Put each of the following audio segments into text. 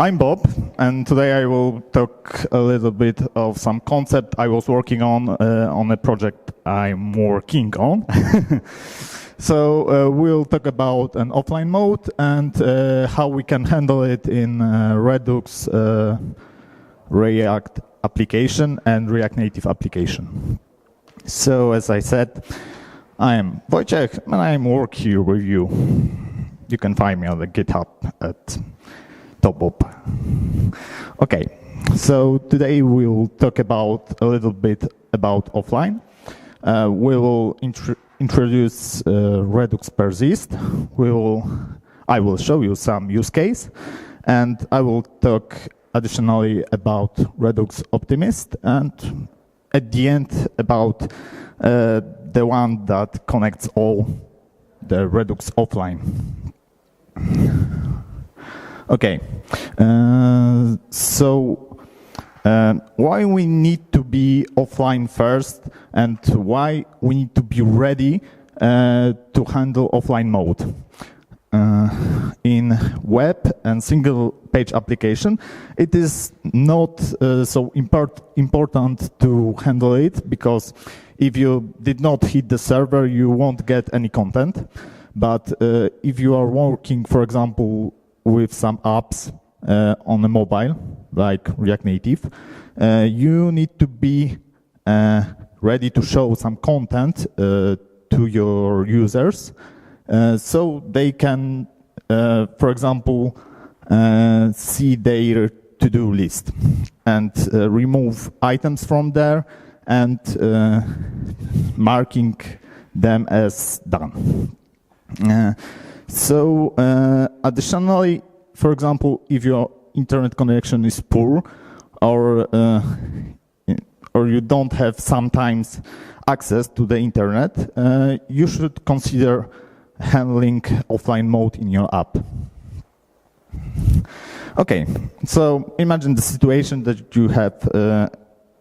I'm Bob, and today I will talk a little bit of some concept I was working on a project I'm working on. So we'll talk about an offline mode and how we can handle it in Redux React application and React Native application. So as I said, I am Wojciech, and I work here with you. You can find me on the GitHub at TopUp. Okay, so today we'll talk about a little bit about offline. We will introduce Redux Persist. I will show you some use case, and I will talk additionally about Redux Optimist, and at the end about the one that connects all the Redux offline. Okay, so why we need to be offline first, and why we need to be ready to handle offline mode. In web and single page application, it is not so important to handle it, because if you did not hit the server, you won't get any content. But if you are working, for example, with some apps on a mobile, like React Native, you need to be ready to show some content to your users, so they can, for example, see their to-do list and remove items from there and marking them as done. So additionally, for example, if your internet connection is poor, or you don't have sometimes access to the internet, you should consider handling offline mode in your app. Okay, so imagine the situation that you have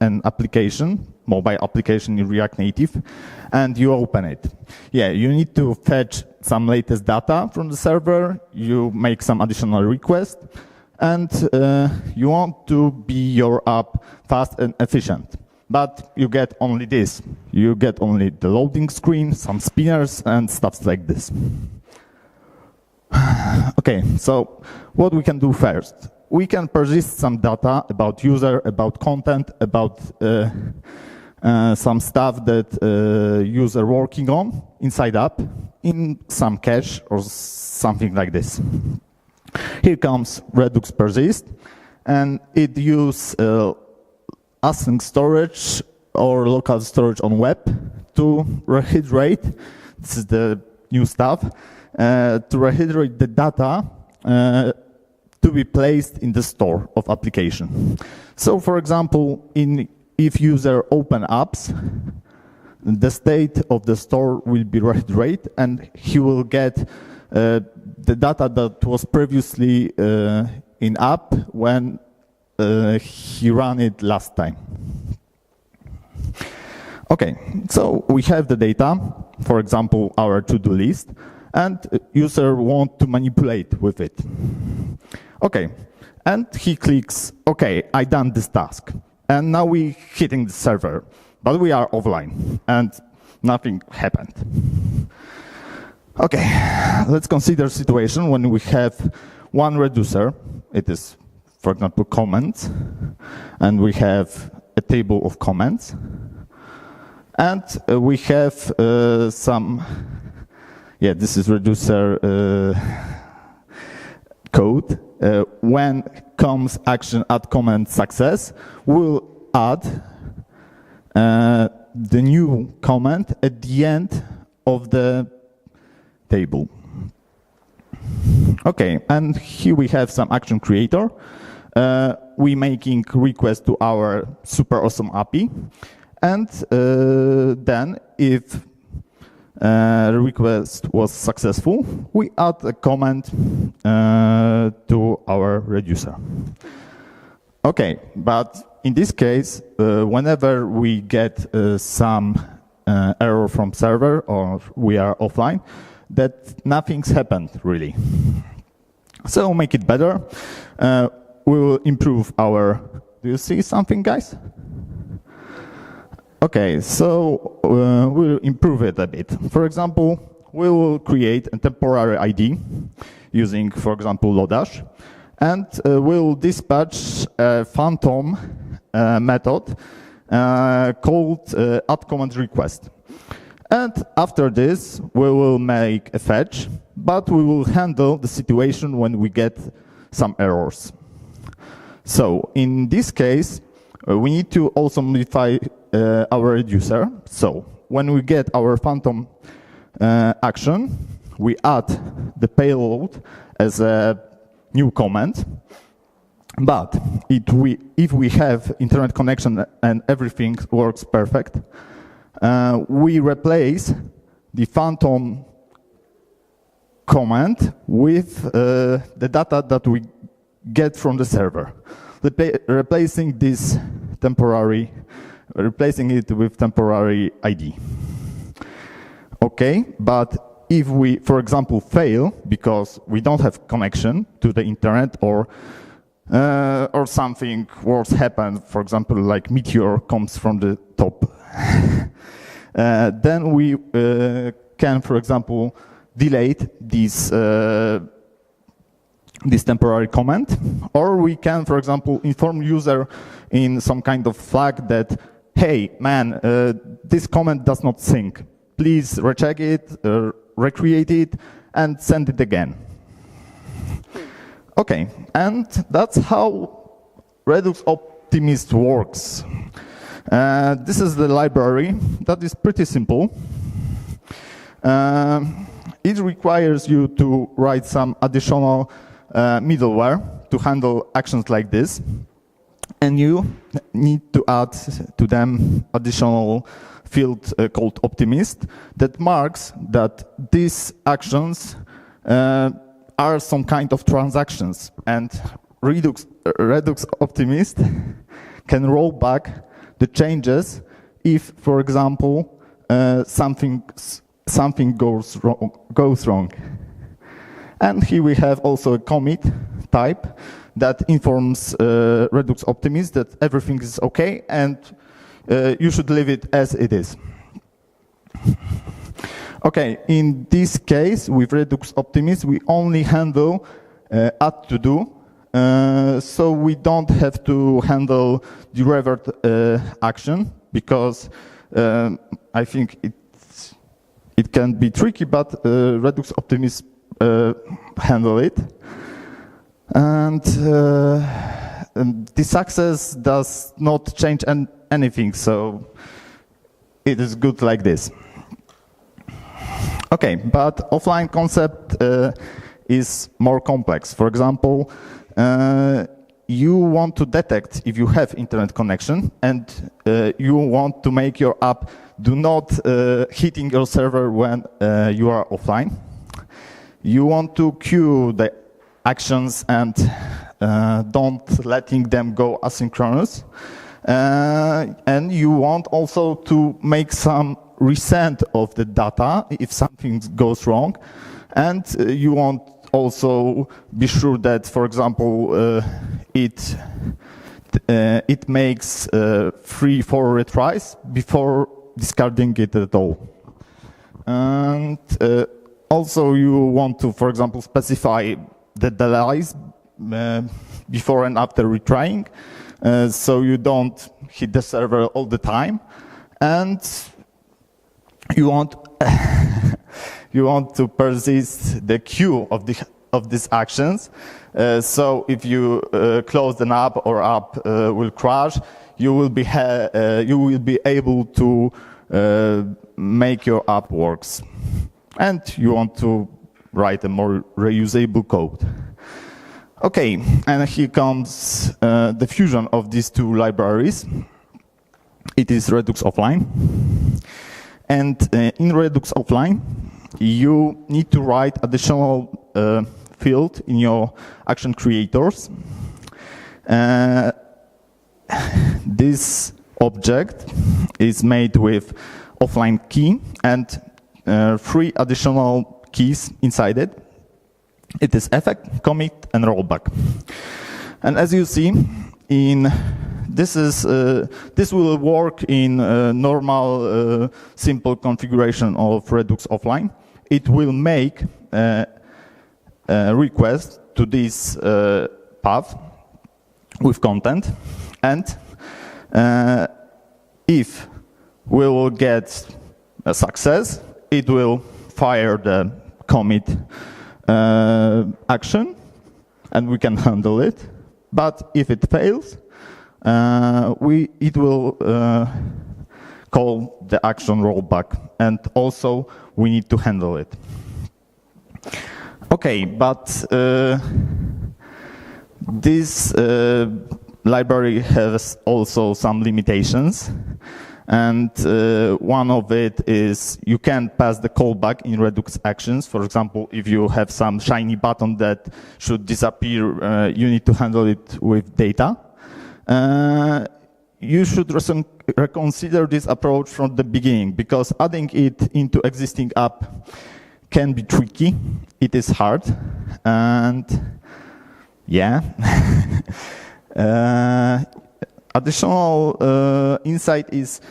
an application, mobile application in React Native, and you open it. Yeah, you need to fetch some latest data from the server, you make some additional requests, and you want to be your app fast and efficient. But you get only this. You get only the loading screen, some spinners, and stuff like this. Okay, so what we can do first? We can persist some data about user, about content, about some stuff that user working on inside app in some cache or something like this. Here comes Redux Persist, and it uses async storage or local storage on web to rehydrate. This is the new stuff, to rehydrate the data to be placed in the store of application. So, for example, if user open apps, the state of the store will be rehydrated, and he will get the data that was previously in app when he ran it last time. Okay, so we have the data, for example, our to-do list, and user want to manipulate with it. Okay, and he clicks, okay, I done this task. And now we hitting the server, but we are offline, and nothing happened. Okay, let's consider a situation when we have one reducer. It is, for example, comments, and we have a table of comments, and we have some, yeah, this is reducer code. When comes action add comment success, we'll add the new comment at the end of the table. Okay, and here we have some action creator. We making request to our super awesome API, and then if request was successful, we add a comment to our reducer. Okay, but in this case, whenever we get some error from server or we are offline, that nothing's happened really. So make it better. we will improve our, do you see something, guys? Okay, so we'll improve it a bit. For example, we will create a temporary ID using, for example, Lodash, and we'll dispatch a phantom method called add_command_request. And after this, we will make a fetch, but we will handle the situation when we get some errors. So in this case, we need to also modify our reducer. So when we get our phantom action, we add the payload as a new comment. But if we have internet connection and everything works perfect, we replace the phantom comment with the data that we get from the server, replacing it with temporary ID. Okay, but if we, for example, fail because we don't have connection to the internet or something worse happens, for example, like meteor comes from the top, then we can, for example, delete this temporary comment, or we can, for example, inform user in some kind of flag that, hey, man, this comment does not sync. Please recheck it, recreate it, and send it again. Okay, and that's how Redux Optimist works. This is the library that is pretty simple. It requires you to write some additional middleware to handle actions like this, and you need to add to them additional field called Optimist that marks that these actions are some kind of transactions, and Redux Optimist can roll back the changes if, for example, something goes wrong. And here we have also a commit type that informs Redux Optimist that everything is okay and you should leave it as it is. Okay, in this case, with Redux Optimist, we only handle add to do, so we don't have to handle the revert action, because I think it can be tricky, but Redux Optimist handle it. And the success does not change anything, so it is good like this. Okay, but offline concept is more complex. For example, you want to detect if you have internet connection, and you want to make your app do not hitting your server when you are offline. You want to queue the actions and don't letting them go asynchronous. And you want also to make some resend of the data if something goes wrong. And you want also be sure that, for example, it makes 3-4 retries before discarding it at all. And also you want to, for example, specify the delays before and after retrying, so you don't hit the server all the time. And you want you want to persist the queue of these actions. So if you close an app or app will crash, you will be able to make your app works. And you want to write a more reusable code. Okay, and here comes the fusion of these two libraries. It is Redux Offline. And in Redux Offline, you need to write additional field in your action creators. This object is made with offline key and 3 additional keys inside it. It is effect, commit, and rollback. And as you see, this will work in normal simple configuration of Redux offline. It will make a request to this path with content, and if we will get a success, it will fire the commit action, and we can handle it. But if it fails, it will call the action rollback, and also we need to handle it. Okay, but this library has also some limitations, and one of it is you can't pass the callback in Redux actions. For example, if you have some shiny button that should disappear, you need to handle it with data. You should reconsider this approach from the beginning, because adding it into existing app can be tricky. It is hard, and yeah. Additional insight is,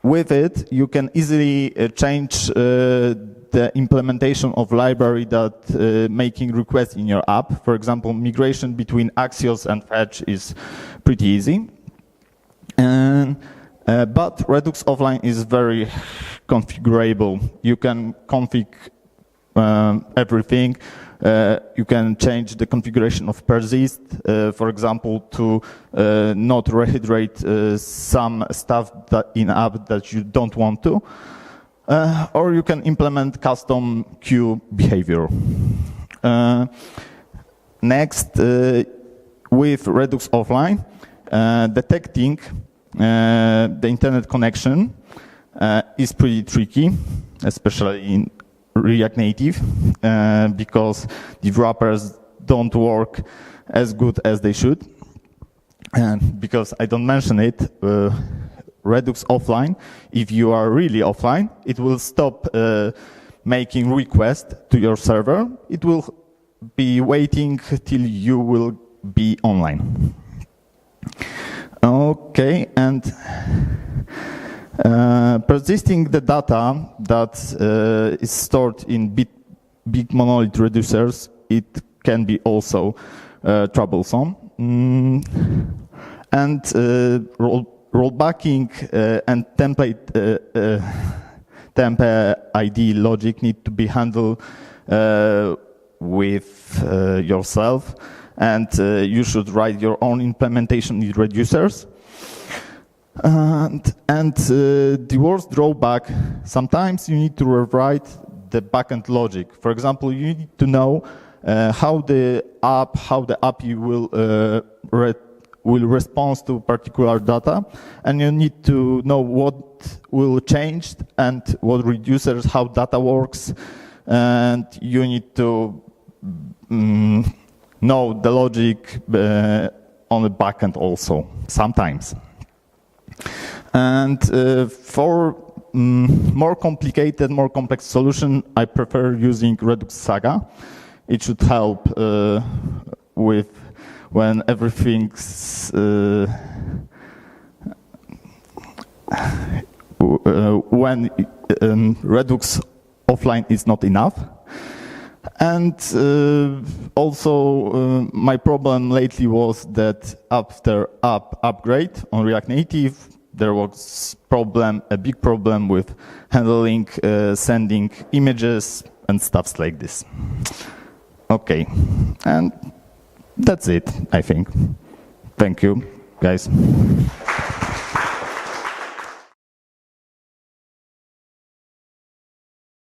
with it, you can easily change the implementation of library that making requests in your app. For example, migration between Haxorz and Fetch is pretty easy. But Redux offline is very configurable. You can config everything. You can change the configuration of persist, for example, to not rehydrate some stuff that in app that you don't want to. Or you can implement custom queue behavior. Next, with Redux offline, detecting the internet connection is pretty tricky, especially in React Native, because developers don't work as good as they should. And because I don't mention it, Redux offline, if you are really offline, it will stop making requests to your server. It will be waiting till you will be online. Okay, and persisting the data that is stored in big monolith reducers, it can be also troublesome. And rollbacking and temp ID logic need to be handled with yourself, and you should write your own implementation in reducers. And the worst drawback, sometimes you need to rewrite the backend logic. For example, you need to know how the API will respond to particular data, and you need to know what will change and what reducers, how data works, and you need to know the logic on the backend also, sometimes. And for more complicated, more complex solution, I prefer using Redux Saga. It should help with when everything's when Redux offline is not enough. And also my problem lately was that after app upgrade on React Native, there was a big problem with handling sending images and stuffs like this. Okay, and that's it, I think. Thank you, guys.